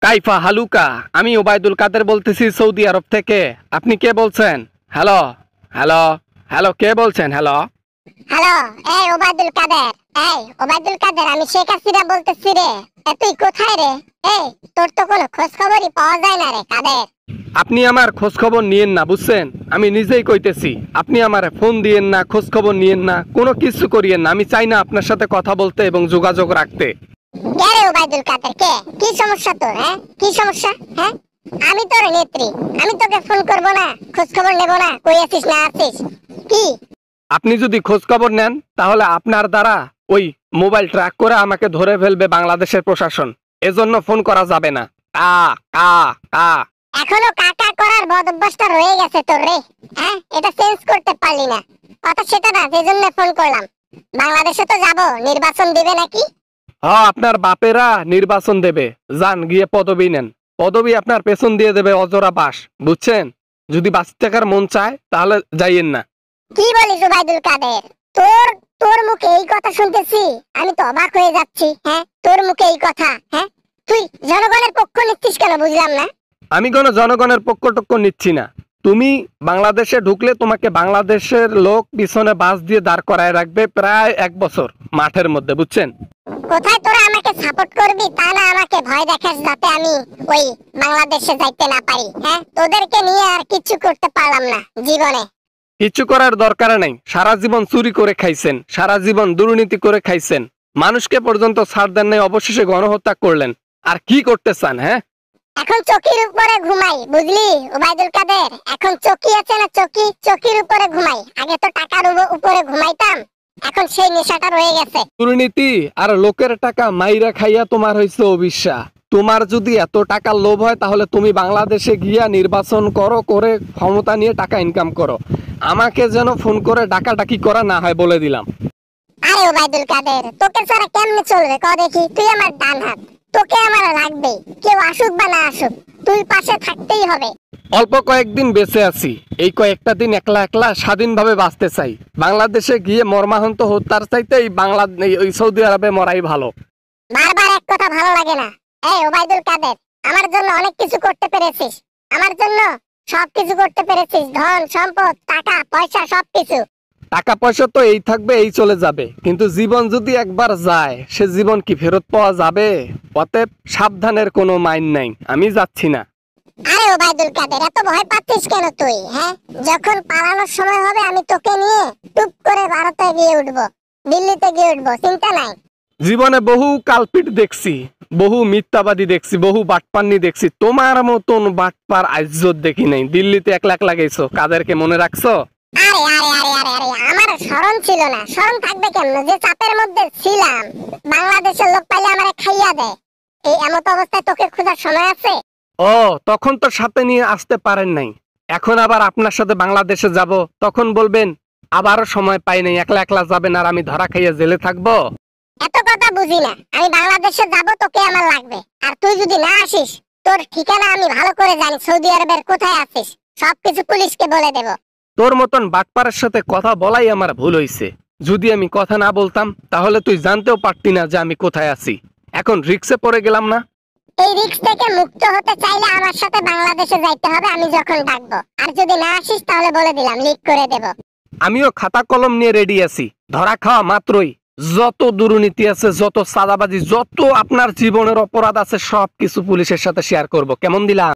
কাইফা হালুকা, আমি ওবায়দুল কাদের বলতেছি সৌদি আরব থেকে। আপনি কে বলছেন? হ্যালো হ্যালো হ্যালো, কে বলছেন? হ্যালো হ্যালো, এই ওবায়দুল কাদের, আমি শেখ হাসিনা বলতেছি রে। তুই কোথায় রে? এই তোর তো কোনো খোঁজ খবরই পাওয়া যায় না রে কাদের। আপনি আমার খোঁজ খবর নিয়েন না, বুঝছেন? আমি নিজেই কইতেছি, আপনি আমার ফোন দিয়েন না, খোঁজ খবর নিয়েন না, কোনো কিছু করিয়েন না। আমি চাই না আপনার সাথে কথা বলতে এবং যোগাযোগ রাখতে। কে রে ওবায়দুল কাদের? কে? কি সমস্যা তোর? কি সমস্যা? আমি তোর নেত্রী, আমি তোকে ফোন করব না, খোঁজ খবর নেব না, কই আছিস না আছিস কি? আপনি যদি খোঁজ খবর নেন তাহলে আপনার দ্বারা ওই মোবাইল ট্র্যাক করে আমাকে ধরে ফেলবে বাংলাদেশের প্রশাসন। এজন্য ফোন করা যাবে না। কা কা কা এখনো কাকা করার বদ অভ্যাসটা রয়ে গেছে তোর রে। এটা চেঞ্জ করতে পারলি না। কথা সেটা না, যেজন্য ফোন করলাম। বাংলাদেশে তো যাব, নির্বাচন দিবে নাকি? হ্যাঁ, আপনার বাপেরা নির্বাচন দেবে, যান গিয়ে পদবি নেন। পদবি আপনার পেছন দিয়ে দেবে অজরা বাস, বুঝছেন? যদি বাঁচতে থাকার মন চায় তাহলে যাইয়েন না। কি বলিস ওবায়দুল কাদের? তোর মুখে এই কথা শুনতেছি, আমি তো অবাক হয়ে যাচ্ছি। তোর মুখে এই কথা? তুই জনগণের পক্ষ নিচ্ছিস কেন বুঝলাম না। আমি কোনো জনগণের পক্ষ টক্ষ নিচ্ছি না। তুমি বাংলাদেশে ঢুকলে তোমাকে বাংলাদেশের লোক পিছনে বাস দিয়ে দাঁড় করায় রাখবে প্রায় 1 বছর মাঠের মধ্যে, বুঝছেন? কোথায় তোরা আমাকে সাপোর্ট করবি, তা না আমাকে ভয় দেখাস যাতে আমি ওই বাংলাদেশে যাইতে না পারি। তোদেরকে নিয়ে আর কিছু করতে পারলাম না জীবনে। কিছু করার দরকার নাই। সারা জীবন চুরি করে খাইছেন, সারা জীবন দুর্নীতি করে খাইছেন, মানুষকে পর্যন্ত ছাড় দেন নাই, অবশেষে গণহত্যা করলেন। আর কি করতে চান? এখন চকির উপরে ঘুমাই, বুঝলি ওবায়দুল কাদের? এখন চকি আছে না, চকির উপরে ঘুমাই। আগে তো টাকার উপরে ঘুমাইতাম, এখন সেই নেশাটা রয়ে গেছে। দুর্নীতি আর লোকের টাকা মাইরা খাইয়া তোমার হইছে অবিশ্বাস। তোমার যদি এত টাকার লোভ হয় তাহলে তুমি বাংলাদেশে গিয়া নির্বাচন করো, করে ক্ষমতা নিয়ে টাকা ইনকাম করো। আমাকে যেন ফোন করে ডাকাডাকি করা না হয় বলে দিলাম। আরে ওবায়দুল কাদের, তোকে ছাড়া কেমনে চলবে ক দেখি? তুই আমার ডান হাত, তোকে আমার লাগবে। কেউ আসুক বা না আসুক, তুই পাশে থাকতেই হবে। অল্প কয়েকদিন বেঁচে আছি, এই কয়েকটা দিন একলা একলা স্বাধীনভাবে বাঁচতে চাই। বাংলাদেশে গিয়ে মর্মাহত হত্যার চাইতে এই সৌদি আরবে মরাই ভালো। বারবার এক কথা ভালো লাগে না। এই ওবায়দুল কাদের, আমার জন্য অনেক কিছু করতে পেরেছিস, আমার জন্য সবকিছু করতে পেরেছিস। ধন সম্পদ, টাকা পয়সা, সবকিছু। টাকা পয়সা তো এই থাকবে, এই চলে যাবে, কিন্তু জীবন যদি একবার যায় সে জীবন কি ফেরত পাওয়া যাবে? অতএব সাবধানের কোনো মাইন নাই, আমি যাচ্ছি না। আরে ওবায়দুল কাদের, এত ভয় পাচ্ছিস কেন তুই? যখন পালানোর সময় হবে আমি তোকে নিয়ে টুপ করে ভারতে গিয়ে উঠবো, দিল্লিতে গিয়ে উঠবো, চিন্তা নাই। জীবনে বহু কালপিট দেখছি, বহু মিথ্যাবাদী দেখছি, বহু বাটপান্নি দেখছি। তোমার মতন বাটপার আইজ্জত দেখি নাই। দিল্লিতে একলা একলা গেছো, কাদেরকে মনে রাখছো? আরে আরে আরে আরে আরে, আমার শরম ছিল না? শরম থাকবে কেমন? যে চাপের মধ্যে ছিলাম, বাংলাদেশের লোক পাইলে আমারে খাইয়া দেয়। এই এমত অবস্থায় তোকে খোঁজার সময় আছে? ও, তখন তো সাথে নিয়ে আসতে পারেন নাই। এখন আবার আপনার সাথে বাংলাদেশে যাব, তখন বলবেন আবারও সময় পাই নাই, একলা একলা যাবেন আর আমি ধরা খাইয়া জেলে থাকবো। এত কথা বুঝি না। আমি বাংলাদেশে যাব, তোকে আমার লাগবে। আর তুই যদি না আসিস, তোর ঠিকানা আমি ভালো করে জানি, সৌদি আরবের কোথায় আছিস সবকিছু পুলিশকে বলে দেব। তোর মতন বাটপারের সাথে কথা বলাই আমার ভুল হইছে। যদি আমি কথা না বলতাম তাহলে তুই জানতেও পারতি না যে আমি কোথায় আছি। এখন রিক্সে পড়ে গেলাম না? এই রিক্স থেকে মুক্ত হতে চাইলে আমার সাথে বাংলাদেশে যাইতে হবে, আমি যখন ডাকবো। আর যদি না আসিস তাহলে বলে দিলাম, লিক করে দেব। আমিও খাতা কলম নিয়ে রেডি আছি। ধরা খাওয়া মাত্রই যত দুর্নীতি আছে, যত চাঁদাবাজি, যত আপনার জীবনের অপরাধ আছে, সবকিছু পুলিশের সাথে শেয়ার করব। কেমন দিলাম?